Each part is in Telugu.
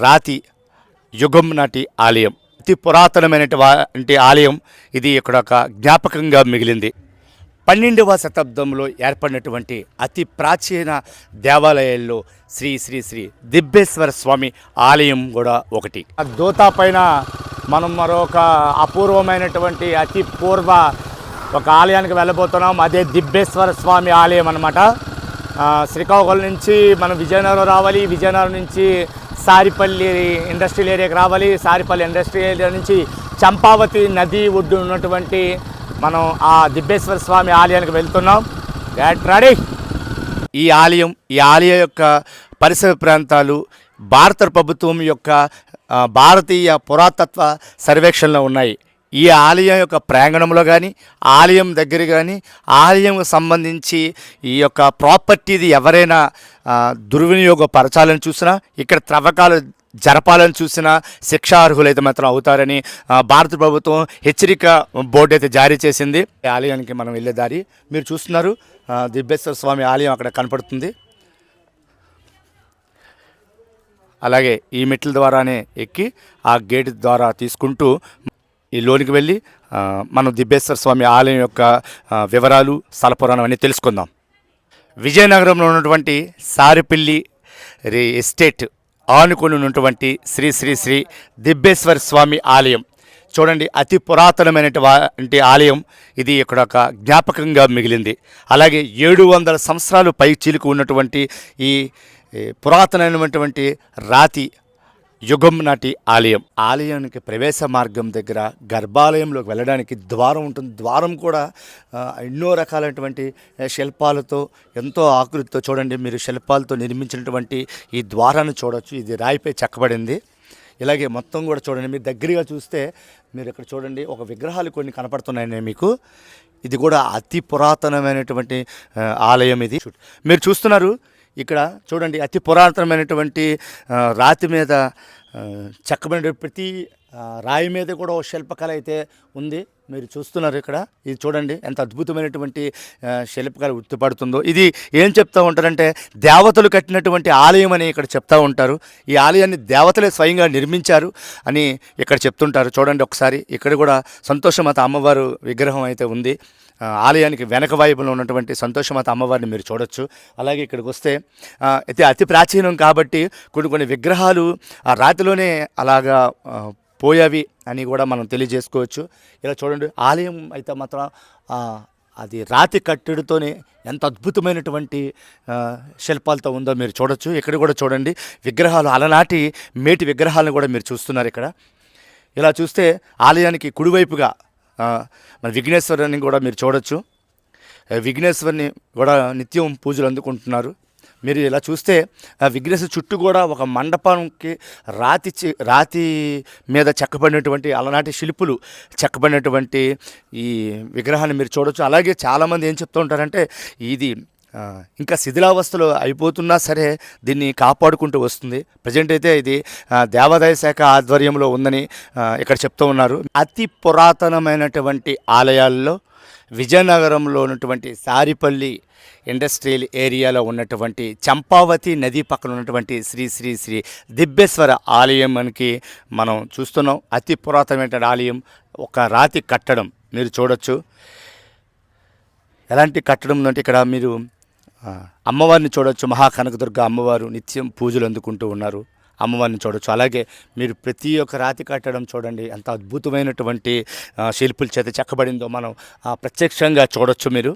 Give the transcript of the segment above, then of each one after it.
రాతి యుగం నాటి ఆలయం, అతి పురాతనమైనటువంటి ఆలయం. ఇది ఇక్కడ ఒక జ్ఞాపకంగా మిగిలింది. 12వ శతాబ్దంలో ఏర్పడినటువంటి అతి ప్రాచీన దేవాలయాల్లో శ్రీ శ్రీ శ్రీ దిబ్బేశ్వర స్వామి ఆలయం కూడా ఒకటి. ఆ దోతా పైన మనం మరొక అపూర్వమైనటువంటి అతి పూర్వ ఒక ఆలయానికి వెళ్ళబోతున్నాం. అదే దిబ్బేశ్వర స్వామి ఆలయం అన్నమాట. శ్రీకాకుళం నుంచి మనం విజయనగరం రావాలి, విజయనగరం నుంచి సారిపల్లి ఇండస్ట్రియల్ ఏరియాకి రావాలి, సారిపల్లి ఇండస్ట్రియల్ ఏరియా నుంచి చంపావతి నది ఒడ్డు ఉన్నటువంటి మనం ఆ దిబ్బేశ్వర స్వామి ఆలయానికి వెళ్తున్నాం. Get ready. ఈ ఆలయం యొక్క పరిసర ప్రాంతాలు భారత ప్రభుత్వం యొక్క భారతీయ పురాతత్వ సర్వేక్షణలో ఉన్నాయి. ఈ ఆలయం యొక్క ప్రాంగణంలో కానీ, ఆలయం దగ్గర కానీ, ఆలయంకు సంబంధించి ఈ యొక్క ప్రాపర్టీది ఎవరైనా దుర్వినియోగపరచాలని చూసినా, ఇక్కడ త్రవ్వకాలు జరపాలని చూసినా శిక్షార్హులైతే మాత్రం అవుతారని భారత ప్రభుత్వం హెచ్చరిక బోర్డు అయితే జారీ చేసింది. ఈ ఆలయానికి మనం వెళ్ళే దారి మీరు చూస్తున్నారు. దిబ్బేశ్వర స్వామి ఆలయం అక్కడ కనపడుతుంది. అలాగే ఈ మెట్ల ద్వారానే ఎక్కి ఆ గేట్ ద్వారా తీసుకుంటూ ఈ లోనికి వెళ్ళి మనం దిబ్బేశ్వర స్వామి ఆలయం యొక్క వివరాలు, స్థలపురాణం అన్నీ తెలుసుకుందాం. విజయనగరంలో ఉన్నటువంటి సారిపల్లి ఎస్టేట్ ఆనుకొని ఉన్నటువంటి శ్రీ శ్రీ శ్రీ దిబ్బేశ్వర స్వామి ఆలయం చూడండి. అతి పురాతనమైనటువంటి ఆలయం. ఇది ఇక్కడ ఒక జ్ఞాపకంగా మిగిలింది. అలాగే 700 సంవత్సరాలు పై చీలుకు ఉన్నటువంటి ఈ పురాతనమైనటువంటి రాతి యుగం నాటి ఆలయానికి ప్రవేశ మార్గం దగ్గర గర్భాలయంలోకి వెళ్ళడానికి ద్వారం ఉంటుంది. ద్వారం కూడా ఎన్నో రకాలైనటువంటి శిల్పాలతో, ఎంతో ఆకృతితో చూడండి. మీరు శిల్పాలతో నిర్మించినటువంటి ఈ ద్వారాన్ని చూడవచ్చు. ఇది రాయిపై చెక్కబడింది. ఇలాగే మొత్తం కూడా చూడండి. మీరు దగ్గరగా చూస్తే మీరు ఇక్కడ చూడండి, ఒక విగ్రహాలు కొన్ని కనపడుతున్నాయి మీకు. ఇది కూడా అతి పురాతనమైనటువంటి ఆలయం. ఇది మీరు చూస్తున్నారు. ఇక్కడ చూడండి, అతి పురాతనమైనటువంటి రాతి మీద చెక్కబడిన ప్రతి రాయి మీద కూడా ఒక శిల్పకళ అయితే ఉంది. మీరు చూస్తున్నారు ఇక్కడ. ఇది చూడండి ఎంత అద్భుతమైనటువంటి శిల్పకళ ఉత్తుపడుతుందో. ఇది ఏం చెప్తూ ఉంటారంటే దేవతలు కట్టినటువంటి ఆలయం అని ఇక్కడ చెప్తూ ఉంటారు. ఈ ఆలయాన్ని దేవతలే స్వయంగా నిర్మించారు అని ఇక్కడ చెప్తుంటారు. చూడండి ఒకసారి. ఇక్కడ కూడా సంతోషమాత అమ్మవారు విగ్రహం అయితే ఉంది. ఆలయానికి వెనక వైపులో ఉన్నటువంటి సంతోషమాత అమ్మవారిని మీరు చూడొచ్చు. అలాగే ఇక్కడికి వస్తే అయితే అతి ప్రాచీనం కాబట్టి కొన్ని విగ్రహాలు ఆ రాతిలోనే అలాగా పోయేవి అని కూడా మనం తెలియజేసుకోవచ్చు. ఇలా చూడండి, ఆలయం అయితే మాత్రం అది రాతి కట్టడితోనే ఎంత అద్భుతమైనటువంటి శిల్పాలతో ఉందో మీరు చూడొచ్చు. ఇక్కడ కూడా చూడండి విగ్రహాలు, అలనాటి మేటి విగ్రహాలను కూడా మీరు చూస్తున్నారు ఇక్కడ. ఇలా చూస్తే ఆలయానికి కుడివైపుగా మన విఘ్నేశ్వరుని కూడా మీరు చూడొచ్చు. విఘ్నేశ్వరుని కూడా నిత్యం పూజలు అందుకుంటున్నారు. మీరు ఇలా చూస్తే విఘ్నేశ్వర చుట్టూ కూడా ఒక మండపానికి రాతి మీద చెక్కబడినటువంటి అలనాటి శిల్పులు చెక్కబడినటువంటి ఈ విగ్రహాన్ని మీరు చూడొచ్చు. అలాగే చాలామంది ఏం చెప్తూ ఉంటారంటే ఇది ఇంకా శిథిలావస్థలో అయిపోతున్నా సరే దీన్ని కాపాడుకుంటూ వస్తుంది. ప్రజెంట్ అయితే ఇది దేవాదాయ శాఖ ఆధ్వర్యంలో ఉందని ఇక్కడ చెప్తూ ఉన్నారు. అతి పురాతనమైనటువంటి ఆలయాల్లో విజయనగరంలో ఉన్నటువంటి సారిపల్లి ఇండస్ట్రియల్ ఏరియాలో ఉన్నటువంటి చంపావతి నది పక్కన ఉన్నటువంటి శ్రీ శ్రీ శ్రీ దిబ్బేశ్వర ఆలయం మనకి మనం చూస్తున్నాం. అతి పురాతనమైన ఆలయం. ఒక రాతి కట్టడం మీరు చూడొచ్చు. ఎలాంటి కట్టడం అంటే ఇక్కడ మీరు అమ్మవారిని చూడొచ్చు. మహాకనకదుర్గ అమ్మవారు నిత్యం పూజలు అందుకుంటూ ఉన్నారు. అమ్మవారిని చూడొచ్చు. అలాగే మీరు ప్రతి ఒక్క రాతి కట్టడం చూడండి ఎంత అద్భుతమైనటువంటి శిల్పుల చేత చెక్కబడిందో మనం ప్రత్యక్షంగా చూడొచ్చు. మీరు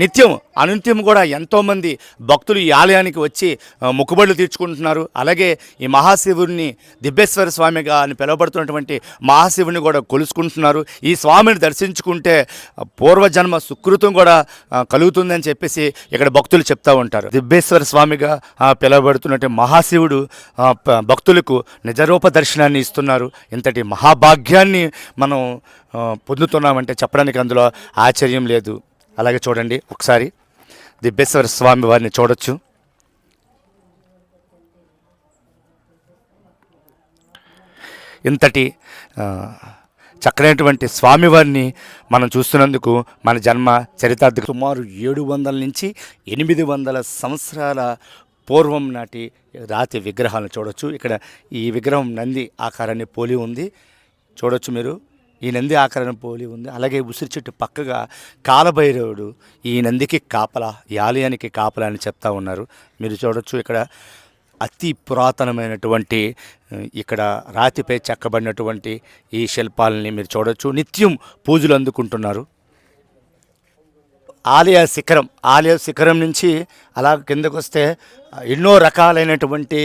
నిత్యం అనునిత్యం కూడా ఎంతోమంది భక్తులు ఈ ఆలయానికి వచ్చి మొక్కుబడులు తీర్చుకుంటున్నారు. అలాగే ఈ మహాశివుడిని దిబ్బేశ్వర స్వామిగా అని పిలువబడుతున్నటువంటి మహాశివుని కూడా కొలుసుకుంటున్నారు. ఈ స్వామిని దర్శించుకుంటే పూర్వజన్మ సుకృతం కూడా కలుగుతుందని చెప్పేసి ఇక్కడ భక్తులు చెప్తూ ఉంటారు. దిబ్బేశ్వర స్వామిగా పిలువబడుతున్నటువంటి మహాశివుడు భక్తులకు నిజరూప దర్శనాన్ని ఇస్తున్నారు. ఇంతటి మహాభాగ్యాన్ని మనం పొందుతున్నామంటే చెప్పడానికి అందులో ఆశ్చర్యం లేదు. అలాగే చూడండి ఒకసారి దిబ్బేశ్వర స్వామి వారిని చూడొచ్చు. ఇంతటి చక్కనైనటువంటి స్వామివారిని మనం చూస్తున్నందుకు మన జన్మ చరితార్థ సుమారు 700 నుంచి 800 సంవత్సరాల పూర్వం నాటి రాతి విగ్రహాలను చూడొచ్చు. ఇక్కడ ఈ విగ్రహం నంది ఆకారాన్ని పోలి ఉంది, చూడొచ్చు మీరు. ఈ నంది ఆకారం పోలి ఉంది. అలాగే ఉసిరి చెట్టు పక్కగా కాలభైరవుడు ఈ నందికి కాపలా, ఈ ఆలయానికి కాపలా అని చెప్తా ఉన్నారు. మీరు చూడొచ్చు ఇక్కడ అతి పురాతనమైనటువంటి ఇక్కడ రాతిపై చెక్కబడినటువంటి ఈ శిల్పాలని మీరు చూడొచ్చు. నిత్యం పూజలు అందుకుంటున్నారు. ఆలయ శిఖరం నుంచి అలా కిందకు వస్తే ఎన్నో రకాలైనటువంటి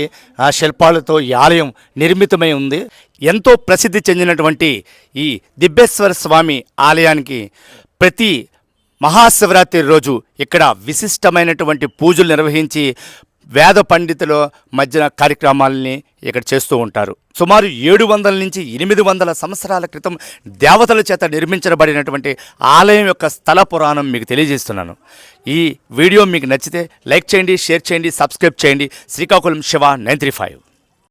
శిల్పాలతో ఈ ఆలయం నిర్మితమై ఉంది. ఎంతో ప్రసిద్ధి చెందినటువంటి ఈ దిబ్బేశ్వర స్వామి ఆలయానికి ప్రతి మహాశివరాత్రి రోజు ఇక్కడ విశిష్టమైనటువంటి పూజలు నిర్వహించి వేద పండితుల మధ్యన కార్యక్రమాలని ఇక్కడ చేస్తూ ఉంటారు. సుమారు 700 నుంచి 800 సంవత్సరాల క్రితం దేవతల చేత నిర్మించబడినటువంటి ఆలయం యొక్క స్థల పురాణం మీకు తెలియజేస్తున్నాను. ఈ వీడియో మీకు నచ్చితే లైక్ చేయండి, షేర్ చేయండి, సబ్స్క్రైబ్ చేయండి. శ్రీకాకుళం శివ 935.